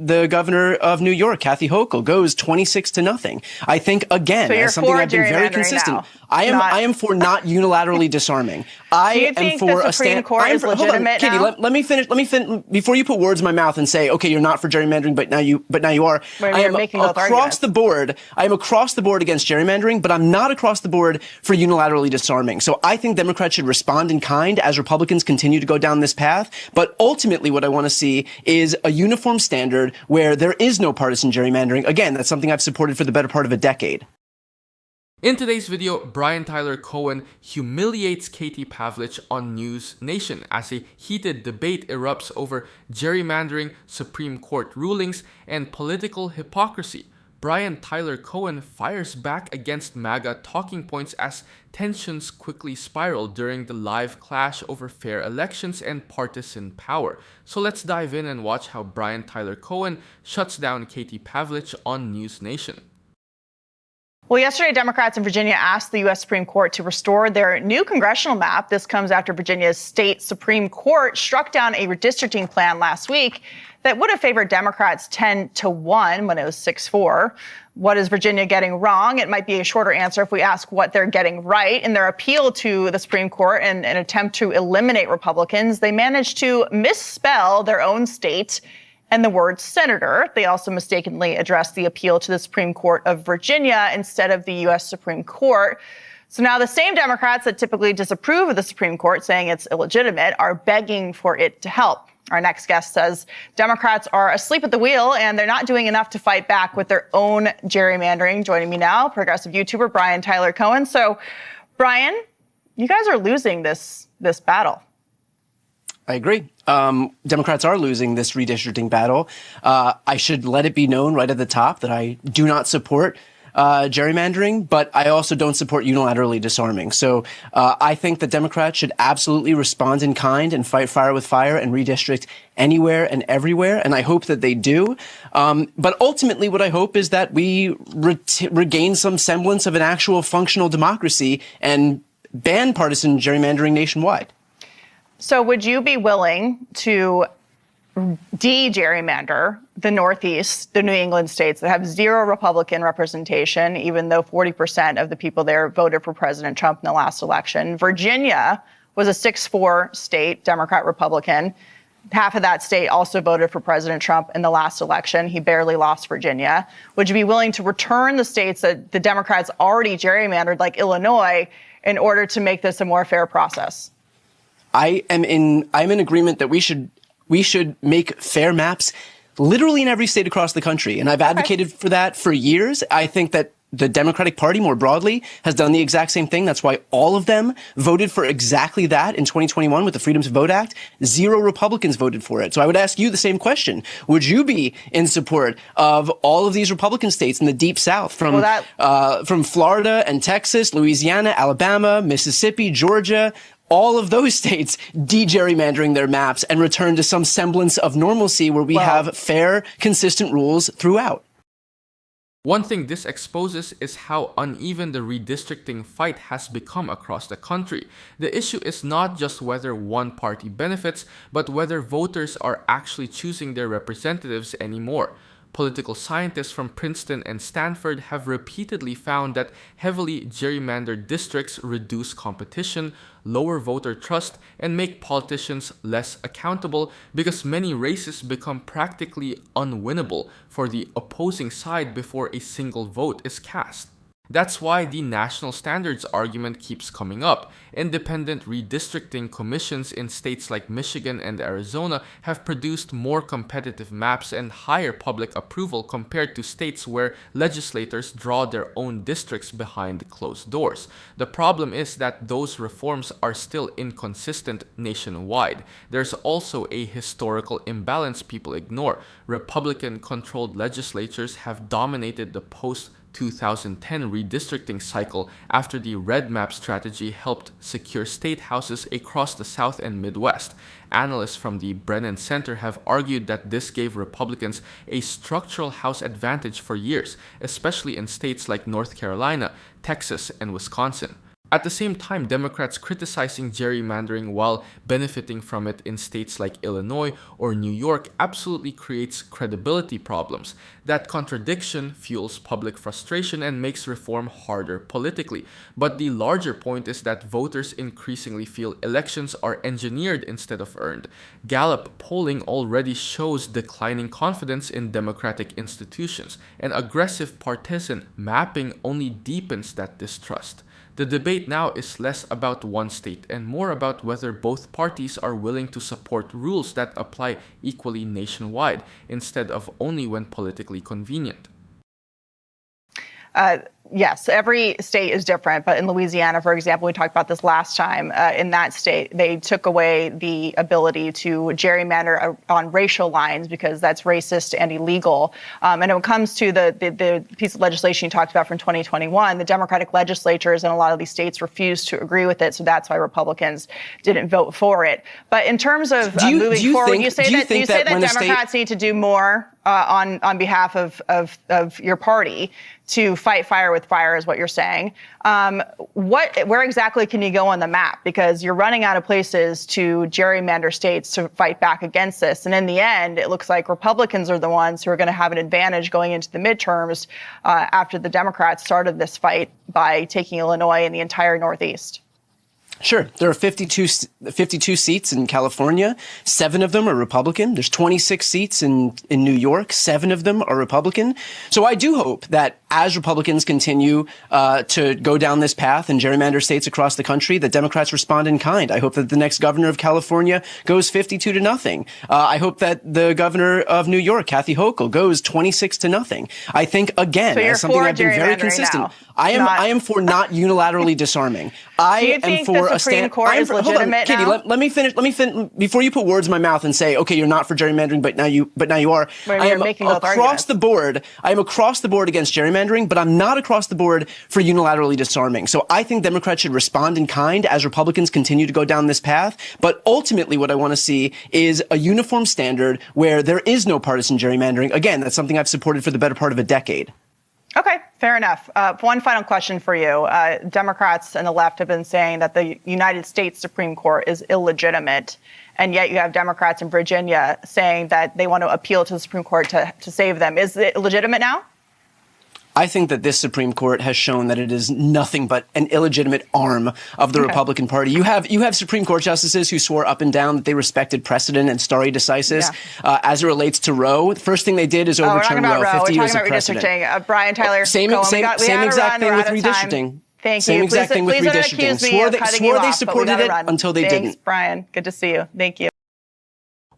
the governor of New York, Kathy Hochul, goes 26-0. I think, again, so as something I've been very consistent, now, I am for not unilaterally disarming. I am for the Supreme Court is legitimate Katie, now? let me finish. Before you put words in my mouth and say, okay, you're not for gerrymandering, but now you are. I am across the board. I am across the board against gerrymandering, but I'm not across the board for unilaterally disarming. So I think Democrats should respond in kind as Republicans continue to go down this path. But ultimately, what I want to see is a uniform standard where there is no partisan gerrymandering. Again, that's something I've supported for the better part of a decade. In today's video, Brian Tyler Cohen humiliates Katie Pavlich on NewsNation as a heated debate erupts over gerrymandering, Supreme Court rulings, and political hypocrisy. Brian Tyler Cohen fires back against MAGA talking points as tensions quickly spiral during the live clash over fair elections and partisan power. So let's dive in and watch how Brian Tyler Cohen shuts down Katie Pavlich on NewsNation. Well, yesterday, Democrats in Virginia asked the U.S. Supreme Court to restore their new congressional map. This comes after Virginia's state Supreme Court struck down a redistricting plan last week that would have favored Democrats 10-1 when it was 6-4. What is Virginia getting wrong? It might be a shorter answer if we ask what they're getting right. In their appeal to the Supreme Court and an attempt to eliminate Republicans, they managed to misspell their own state and the word senator. They also mistakenly addressed the appeal to the Supreme Court of Virginia instead of the U.S. Supreme Court. So now the same Democrats that typically disapprove of the Supreme Court, saying it's illegitimate, are begging for it to help. Our next guest says Democrats are asleep at the wheel and they're not doing enough to fight back with their own gerrymandering. Joining me now, progressive YouTuber Brian Tyler Cohen. So, Brian, you guys are losing this battle. I agree. Democrats are losing this redistricting battle. I should let it be known right at the top that I do not support gerrymandering, but I also don't support unilaterally disarming. So I think that Democrats should absolutely respond in kind and fight fire with fire and redistrict anywhere and everywhere, and I hope that they do. But ultimately, what I hope is that we regain some semblance of an actual functional democracy and ban partisan gerrymandering nationwide. So would you be willing to de-gerrymander the Northeast, the New England states that have zero Republican representation, even though 40% of the people there voted for President Trump in the last election? Virginia was a 6-4 state, Democrat-Republican. Half of that state also voted for President Trump in the last election. He barely lost Virginia. Would you be willing to return the states that the Democrats already gerrymandered, like Illinois, in order to make this a more fair process? I'm in agreement that we should make fair maps literally in every state across the country. And I've advocated for that for years. I think that the Democratic Party more broadly has done the exact same thing. That's why all of them voted for exactly that in 2021 with the Freedom to Vote Act. Zero Republicans voted for it. So I would ask you the same question. Would you be in support of all of these Republican states in the Deep South from Florida and Texas, Louisiana, Alabama, Mississippi, Georgia, all of those states de-gerrymandering their maps and return to some semblance of normalcy where we have fair, consistent rules throughout? One thing this exposes is how uneven the redistricting fight has become across the country. The issue is not just whether one party benefits, but whether voters are actually choosing their representatives anymore. Political scientists from Princeton and Stanford have repeatedly found that heavily gerrymandered districts reduce competition, lower voter trust, and make politicians less accountable because many races become practically unwinnable for the opposing side before a single vote is cast. That's why the national standards argument keeps coming up. Independent redistricting commissions in states like Michigan and Arizona have produced more competitive maps and higher public approval compared to states where legislators draw their own districts behind closed doors. The problem is that those reforms are still inconsistent nationwide. There's also a historical imbalance people ignore. Republican-controlled legislatures have dominated the post-2010 redistricting cycle after the red map strategy helped secure state houses across the South and Midwest. Analysts from the Brennan Center have argued that this gave Republicans a structural House advantage for years, especially in states like North Carolina, Texas, and Wisconsin. At the same time, Democrats criticizing gerrymandering while benefiting from it in states like Illinois or New York absolutely creates credibility problems. That contradiction fuels public frustration and makes reform harder politically. But the larger point is that voters increasingly feel elections are engineered instead of earned. Gallup polling already shows declining confidence in democratic institutions, and aggressive partisan mapping only deepens that distrust. The debate now is less about one state and more about whether both parties are willing to support rules that apply equally nationwide instead of only when politically convenient. Yes, every state is different, but in Louisiana, for example, we talked about this last time, in that state, they took away the ability to gerrymander on racial lines because that's racist and illegal. And when it comes to the piece of legislation you talked about from 2021, the Democratic legislatures in a lot of these states refused to agree with it, so that's why Republicans didn't vote for it. But in terms of moving forward, you say that Democrats need to do more on behalf of your party to fight fire with fire, is what you're saying. Where exactly can you go on the map? Because you're running out of places to gerrymander states to fight back against this. And in the end, it looks like Republicans are the ones who are going to have an advantage going into the midterms after the Democrats started this fight by taking Illinois and the entire Northeast. Sure. There are 52 seats in California. 7 of them are Republican. There's 26 seats in New York. 7 of them are Republican. So I do hope that as Republicans continue to go down this path and gerrymander states across the country, that Democrats respond in kind. I hope that the next governor of California goes 52-0. I hope that the governor of New York, Kathy Hochul, goes 26-0. I think, again, so as something I've been very consistent, now. I am for not unilaterally disarming. I am for the Supreme Court is legitimate Katie, now? let me finish before you put words in my mouth and say, okay, you're not for gerrymandering, but now you are. I am across the board. I am across the board against gerrymandering, but I'm not across the board for unilaterally disarming. So I think Democrats should respond in kind as Republicans continue to go down this path. But ultimately, what I want to see is a uniform standard where there is no partisan gerrymandering. Again, that's something I've supported for the better part of a decade. Okay, fair enough. One final question for you. Democrats and the left have been saying that the United States Supreme Court is illegitimate, and yet you have Democrats in Virginia saying that they want to appeal to the Supreme Court to save them. Is it legitimate now? I think that this Supreme Court has shown that it is nothing but an illegitimate arm of the Republican Party. You have Supreme Court justices who swore up and down that they respected precedent and stare decisis as it relates to Roe. The first thing they did is overturn Roe. 50 years of precedent. Brian Tyler same exact thing with redistricting. Thank you. Same exact thing with redistricting. Swore they supported it until they didn't. Thanks, Brian. Good to see you. Thank you.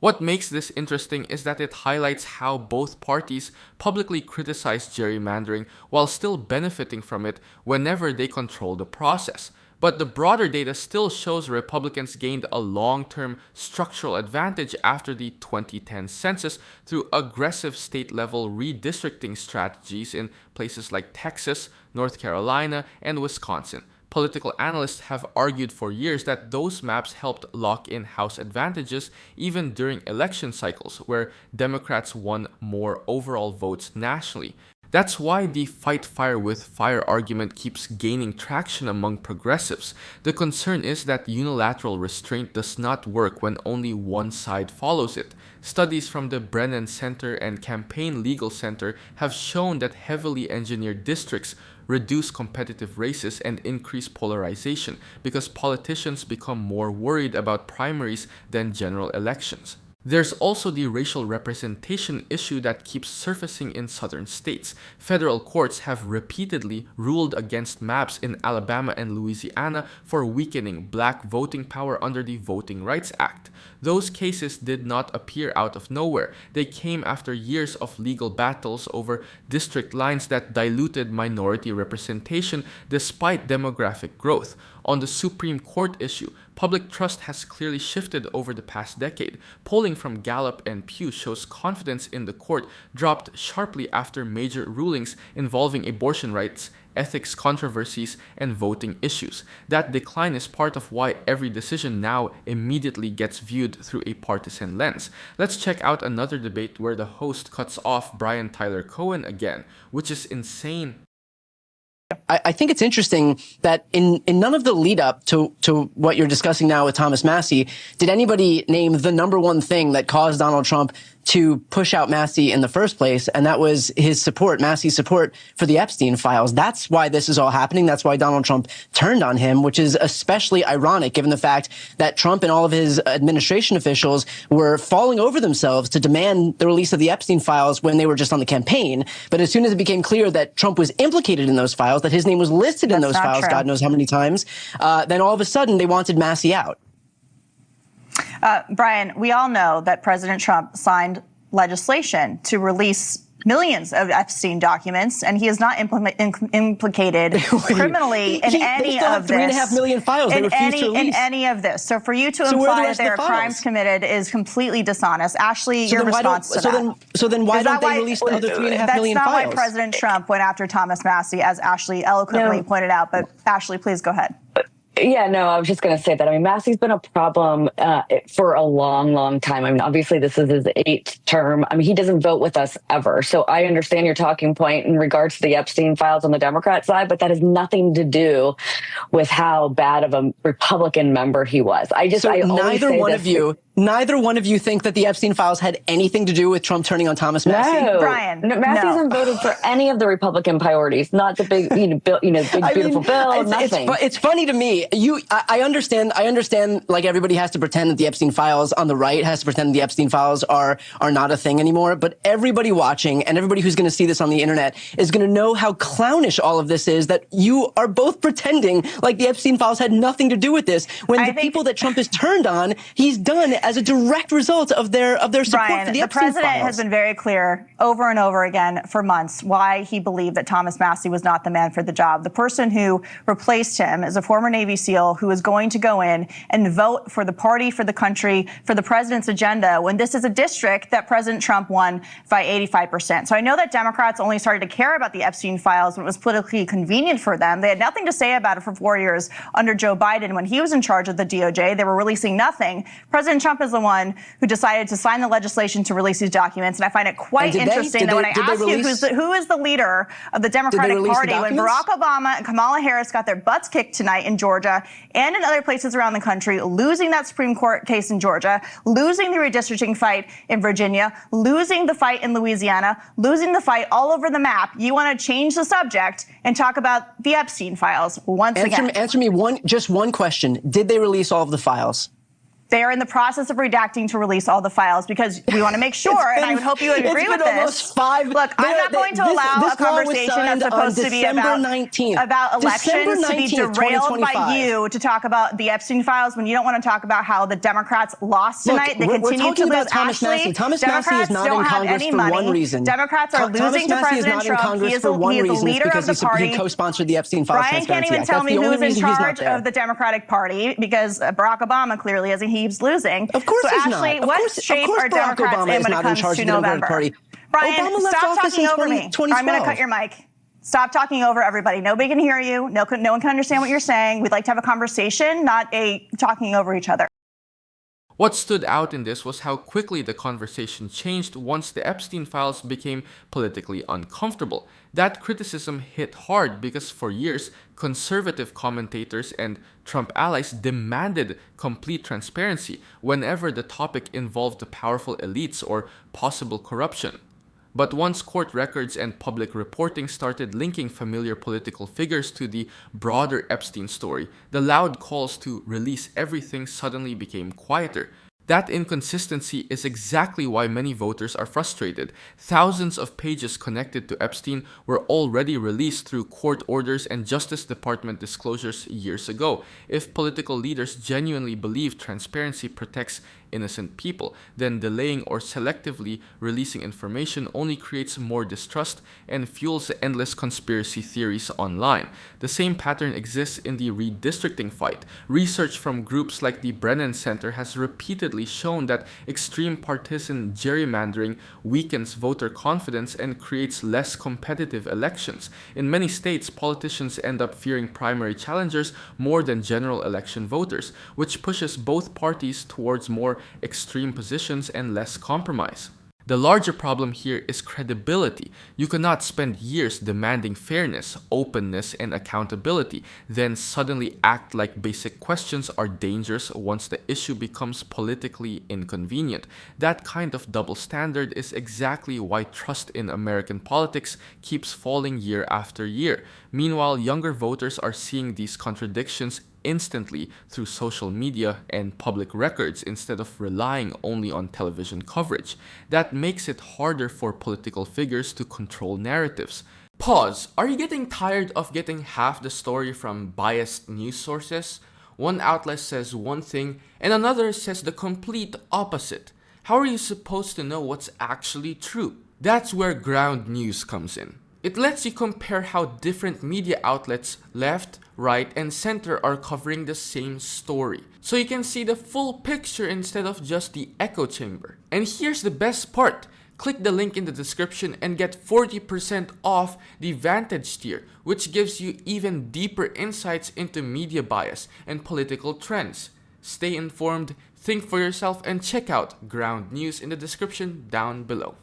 What makes this interesting is that it highlights how both parties publicly criticize gerrymandering while still benefiting from it whenever they control the process. But the broader data still shows Republicans gained a long-term structural advantage after the 2010 census through aggressive state-level redistricting strategies in places like Texas, North Carolina, and Wisconsin. Political analysts have argued for years that those maps helped lock in House advantages even during election cycles where Democrats won more overall votes nationally. That's why the fight fire with fire argument keeps gaining traction among progressives. The concern is that unilateral restraint does not work when only one side follows it. Studies from the Brennan Center and Campaign Legal Center have shown that heavily engineered districts reduce competitive races and increase polarization because politicians become more worried about primaries than general elections. There's also the racial representation issue that keeps surfacing in southern states. Federal courts have repeatedly ruled against maps in Alabama and Louisiana for weakening black voting power under the Voting Rights Act. Those cases did not appear out of nowhere. They came after years of legal battles over district lines that diluted minority representation despite demographic growth. On the Supreme Court issue, public trust has clearly shifted over the past decade. Polling from Gallup and Pew shows confidence in the court dropped sharply after major rulings involving abortion rights, ethics controversies, and voting issues. That decline is part of why every decision now immediately gets viewed through a partisan lens. Let's check out another debate where the host cuts off Brian Tyler Cohen again, which is insane. I think it's interesting that in none of the lead up to what you're discussing now with Thomas Massie, did anybody name the number one thing that caused Donald Trump to push out Massie in the first place, and that was Massie's support for the Epstein files. That's why this is all happening. That's why Donald Trump turned on him, which is especially ironic given the fact that Trump and all of his administration officials were falling over themselves to demand the release of the Epstein files when they were just on the campaign. But as soon as it became clear that Trump was implicated in those files, that his name was listed in those files, God knows how many times, then all of a sudden they wanted Massie out. Brian, we all know that President Trump signed legislation to release millions of Epstein documents, and he is not implicated criminally in any of this. 3.5 million files they refused to release. In any of this. So for you to imply that there are crimes committed is completely dishonest. Ashley, your response to that. So then why don't they release the other 3.5 million files? That's not why President Trump went after Thomas Massie, as Ashley eloquently pointed out. But Ashley, please go ahead. Yeah, no, I was just going to say that. I mean, Massie's been a problem for a long, long time. I mean, obviously, this is his 8th term. I mean, he doesn't vote with us ever. So I understand your talking point in regards to the Epstein files on the Democrat side, but that has nothing to do with how bad of a Republican member he was. Neither one of you think that the Epstein files had anything to do with Trump turning on Thomas Massie? No, Brian. Massie hasn't voted for any of the Republican priorities, not the big, big beautiful bill, nothing. It's funny to me. I understand, like, everybody has to pretend that the Epstein files on the right has to pretend that the Epstein files are not a thing anymore. But everybody watching and everybody who's going to see this on the internet is going to know how clownish all of this is, that you are both pretending like the Epstein files had nothing to do with this, when the people that Trump has turned on, he's done as a direct result of their support Brian, for the Epstein files. The president has been very clear over and over again for months why he believed that Thomas Massie was not the man for the job. The person who replaced him is a former Navy SEAL who is going to go in and vote for the party, for the country, for the president's agenda, when this is a district that President Trump won by 85%. So I know that Democrats only started to care about the Epstein files when it was politically convenient for them. They had nothing to say about it for 4 years under Joe Biden when he was in charge of the DOJ. They were releasing nothing. President Trump is the one who decided to sign the legislation to release these documents. And I find it quite interesting that when I ask you who is the leader of the Democratic Party, when Barack Obama and Kamala Harris got their butts kicked tonight in Georgia and in other places around the country, losing that Supreme Court case in Georgia, losing the redistricting fight in Virginia, losing the fight in Louisiana, losing the fight all over the map, you want to change the subject and talk about the Epstein files once again. Answer me just one question. Did they release all of the files? They are in the process of redacting to release all the files because we want to make sure, and I would hope you would agree with this. Look, I'm not going to allow a conversation that's supposed to be about elections to be derailed by you to talk about the Epstein files when you don't want to talk about how the Democrats lost tonight. They continue to lose. Ashley, Democrats don't have any money. Democrats are losing to President Trump. He is the leader of the party. He co-sponsored the Epstein files. Brian can't even tell me who's in charge of the Democratic Party because Barack Obama clearly isn't. He's losing. Of course he's not. Ashley, what shape are Democrats in when it comes to November? Brian, stop talking over me. I'm going to cut your mic. Stop talking over everybody. Nobody can hear you. No one can understand what you're saying. We'd like to have a conversation, not a talking over each other. What stood out in this was how quickly the conversation changed once the Epstein files became politically uncomfortable. That criticism hit hard because for years, conservative commentators and Trump allies demanded complete transparency whenever the topic involved the powerful elites or possible corruption. But once court records and public reporting started linking familiar political figures to the broader Epstein story, the loud calls to release everything suddenly became quieter. That inconsistency is exactly why many voters are frustrated. Thousands of pages connected to Epstein were already released through court orders and Justice Department disclosures years ago. If political leaders genuinely believe transparency protects innocent people, then delaying or selectively releasing information only creates more distrust and fuels the endless conspiracy theories online. The same pattern exists in the redistricting fight. Research from groups like the Brennan Center has repeatedly shown that extreme partisan gerrymandering weakens voter confidence and creates less competitive elections. In many states, politicians end up fearing primary challengers more than general election voters, which pushes both parties towards more extreme positions and less compromise. The larger problem here is credibility. You cannot spend years demanding fairness, openness, and accountability, then suddenly act like basic questions are dangerous once the issue becomes politically inconvenient. That kind of double standard is exactly why trust in American politics keeps falling year after year. Meanwhile, younger voters are seeing these contradictions instantly through social media and public records instead of relying only on television coverage. That makes it harder for political figures to control narratives. Pause. Are you getting tired of getting half the story from biased news sources? One outlet says one thing and another says the complete opposite. How are you supposed to know what's actually true? That's where ground news comes in. It lets you compare how different media outlets, left, right, and center are covering the same story. So you can see the full picture instead of just the echo chamber. And here's the best part. Click the link in the description and get 40% off the Vantage tier, which gives you even deeper insights into media bias and political trends. Stay informed, think for yourself, and check out Ground News in the description down below.